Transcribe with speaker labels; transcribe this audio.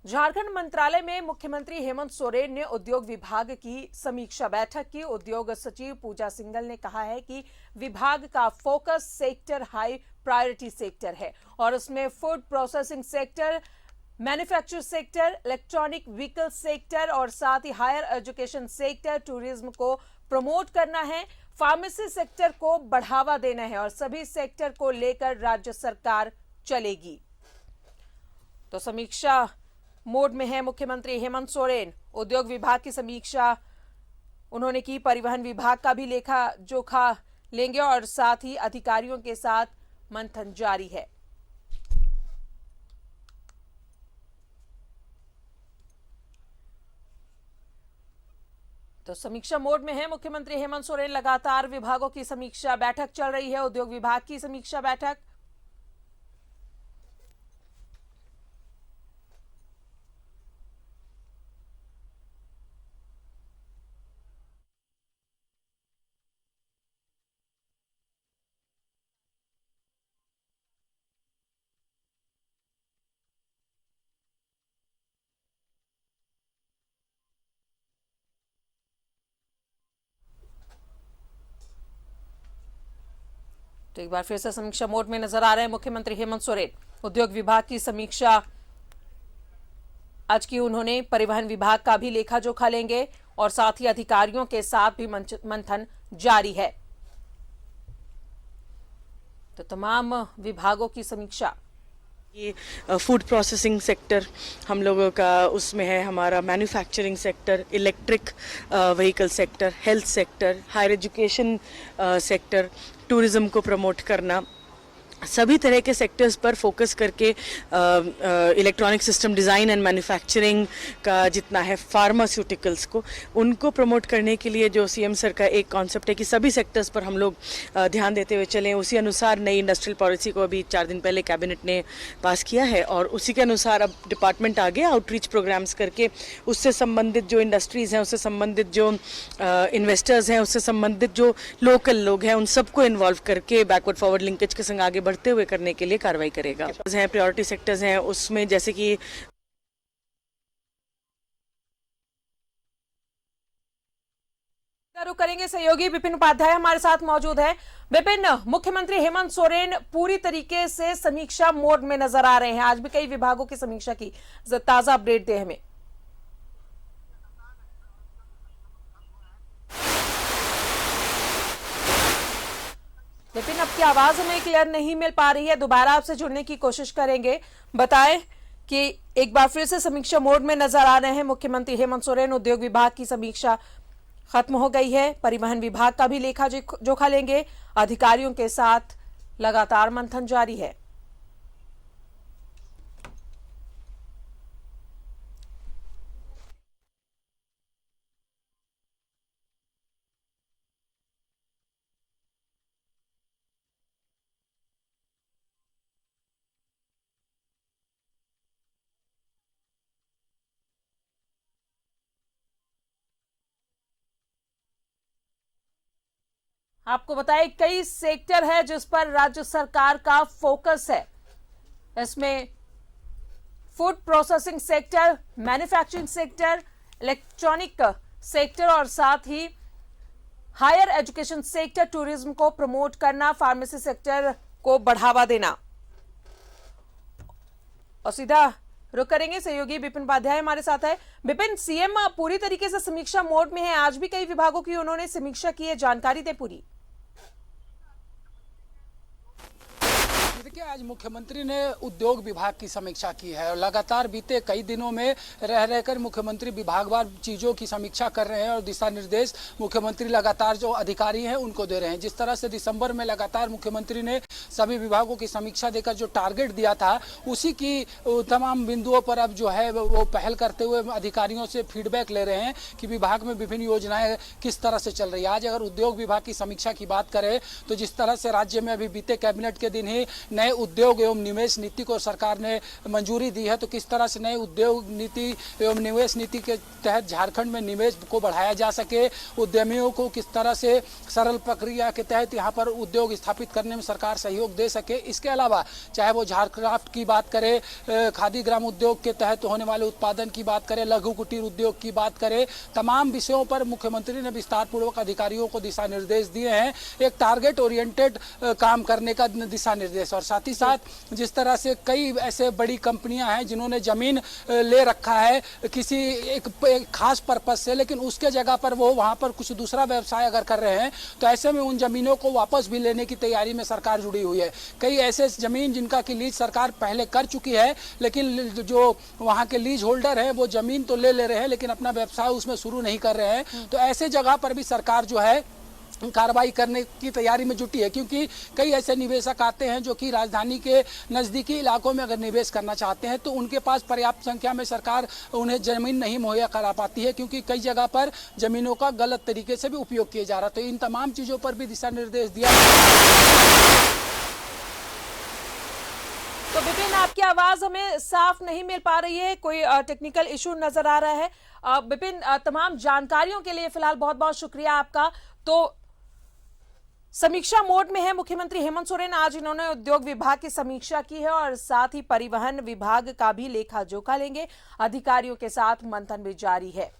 Speaker 1: झारखंड मंत्रालय में मुख्यमंत्री हेमंत सोरेन ने उद्योग विभाग की समीक्षा बैठक की। उद्योग सचिव पूजा सिंघल ने कहा है कि विभाग का focus sector high priority sector है और उसमें food processing sector, manufacture sector, electronic vehicle sector और साथ ही हायर एजुकेशन सेक्टर, टूरिज्म को प्रमोट करना है, फार्मेसी सेक्टर को बढ़ावा देना है और सभी सेक्टर को लेकर राज्य सरकार चलेगी। तो समीक्षा मोड में है मुख्यमंत्री हेमंत सोरेन। उद्योग विभाग की समीक्षा उन्होंने की, परिवहन विभाग का भी लेखा जोखा लेंगे और साथ ही अधिकारियों के साथ मंथन जारी है। तो समीक्षा मोड में है मुख्यमंत्री हेमंत सोरेन। लगातार विभागों की समीक्षा बैठक चल रही है। उद्योग विभाग की समीक्षा बैठक, तो एक बार फिर से समीक्षा मोड में नजर आ रहे हैं मुख्यमंत्री हेमंत सोरेन। उद्योग विभाग की समीक्षा आज की उन्होंने, परिवहन विभाग का भी लेखा जोखा लेंगे और साथ ही अधिकारियों के साथ भी मंथन जारी है। तो तमाम विभागों की समीक्षा।
Speaker 2: ये फूड प्रोसेसिंग सेक्टर हम लोगों का उसमें है, हमारा manufacturing sector, electric vehicle sector, health sector, higher education sector, tourism को प्रमोट करना, सभी तरह के सेक्टर्स पर फोकस करके electronic system design and manufacturing का जितना है, फार्मास्यूटिकल्स को उनको प्रमोट करने के लिए जो सीएम सर का एक कॉन्सेप्ट है कि सभी सेक्टर्स पर हम लोग ध्यान देते हुए चलें। उसी अनुसार नई इंडस्ट्रियल पॉलिसी को अभी 4 दिन पहले कैबिनेट ने पास किया है और उसी के अनुसार अब डिपार्टमेंट आगे आउटरीच प्रोग्राम्स करके उससे संबंधित जो इंडस्ट्रीज़ हैं, उससे संबंधित जो इन्वेस्टर्स हैं, उससे संबंधित जो लोकल लोग हैं, उन सबको इन्वॉल्व करके बैकवर्ड फॉरवर्ड लिंकेज के संग आगे बढ़ते हुए करने के लिए कार्रवाई करेगा। हैं प्रायोरिटी सेक्टर्स हैं, उसमें जैसे कि
Speaker 1: करेंगे सहयोगी विपिन उपाध्याय हमारे साथ मौजूद है। विपिन, मुख्यमंत्री हेमंत सोरेन पूरी तरीके से समीक्षा मोड में नजर आ रहे हैं। आज भी कई विभागों की समीक्षा की, ताजा अपडेट दे हमें। लेकिन आपकी आवाज हमें क्लियर नहीं मिल पा रही है, दोबारा आपसे जुड़ने की कोशिश करेंगे। बताएं कि एक बार फिर से समीक्षा मोड में नजर आ रहे हैं मुख्यमंत्री हेमंत सोरेन। उद्योग विभाग की समीक्षा खत्म हो गई है, परिवहन विभाग का भी लेखा जोखा लेंगे, अधिकारियों के साथ लगातार मंथन जारी है। आपको बताएं, कई सेक्टर है जिस पर राज्य सरकार का फोकस है। इसमें food processing sector, manufacturing sector, electronic sector और साथ ही हायर एजुकेशन सेक्टर, टूरिज्म को प्रमोट करना, फार्मेसी सेक्टर को बढ़ावा देना। और सीधा रुक करेंगे, सहयोगी विपिन उपाध्याय हमारे साथ है। विपिन, सीएम पूरी तरीके से समीक्षा मोड में है, आज भी कई विभागों की उन्होंने समीक्षा की है, जानकारी दे पूरी।
Speaker 3: देखिए, आज मुख्यमंत्री ने उद्योग विभाग की समीक्षा की है और लगातार बीते कई दिनों में रहकर मुख्यमंत्री विभागवार चीज़ों की समीक्षा कर रहे हैं और दिशा निर्देश मुख्यमंत्री लगातार जो अधिकारी हैं उनको दे रहे हैं। जिस तरह से दिसंबर में लगातार मुख्यमंत्री ने सभी विभागों की समीक्षा देकर जो टारगेट दिया था, उसी की तमाम बिंदुओं पर अब जो है वो पहल करते हुए अधिकारियों से फीडबैक ले रहे हैं कि विभाग में विभिन्न योजनाएं किस तरह से चल रही है। आज अगर उद्योग विभाग की समीक्षा की बात करें तो जिस तरह से राज्य में अभी बीते कैबिनेट के दिन ही नए उद्योग एवं निवेश नीति को सरकार ने मंजूरी दी है, तो किस तरह से नए उद्योग नीति एवं निवेश नीति के तहत झारखंड में निवेश को बढ़ाया जा सके, उद्यमियों को किस तरह से सरल प्रक्रिया के तहत यहाँ पर उद्योग स्थापित करने में सरकार सहयोग दे सके। इसके अलावा चाहे वो झारक्राफ्ट की बात करें, खादी ग्राम उद्योग के तहत होने वाले उत्पादन की बात करें, लघु कुटीर उद्योग की बात करें, तमाम विषयों पर मुख्यमंत्री ने विस्तार पूर्वक अधिकारियों को दिशा निर्देश दिए हैं। एक टारगेट ओरिएंटेड काम करने का दिशा निर्देश, और साथ ही साथ जिस तरह से कई ऐसे बड़ी कंपनियां हैं जिन्होंने जमीन ले रखा है किसी एक खास पर्पज से, लेकिन उसके जगह पर वो वहां पर कुछ दूसरा व्यवसाय अगर कर रहे हैं तो ऐसे में उन जमीनों को वापस भी लेने की तैयारी में सरकार जुड़ी हुई है। कई ऐसे जमीन जिनका की लीज सरकार पहले कर चुकी है, लेकिन जो वहां के लीज होल्डर हैं वो जमीन तो ले रहे हैं लेकिन अपना व्यवसाय उसमें शुरू नहीं कर रहे हैं। तो ऐसे जगह पर भी सरकार जो है कार्रवाई करने की तैयारी में जुटी है, क्योंकि कई ऐसे निवेशक आते हैं जो कि राजधानी के नज़दीकी इलाकों में अगर निवेश करना चाहते हैं तो उनके पास पर्याप्त संख्या में सरकार उन्हें ज़मीन नहीं मुहैया करा पाती है, क्योंकि कई जगह पर ज़मीनों का गलत तरीके से भी उपयोग किया जा रहा है। तो इन तमाम चीज़ों पर भी दिशा निर्देश दिया।
Speaker 1: तो विपिन, आपकी आवाज हमें साफ नहीं मिल पा रही है, कोई टेक्निकल इशू नजर आ रहा है। विपिन, तमाम जानकारियों के लिए फिलहाल बहुत बहुत शुक्रिया आपका। तो समीक्षा मोड में है मुख्यमंत्री हेमंत सोरेन। आज इन्होंने उद्योग विभाग की समीक्षा की है और साथ ही परिवहन विभाग का भी लेखा जोखा लेंगे। अधिकारियों के साथ मंथन भी जारी है।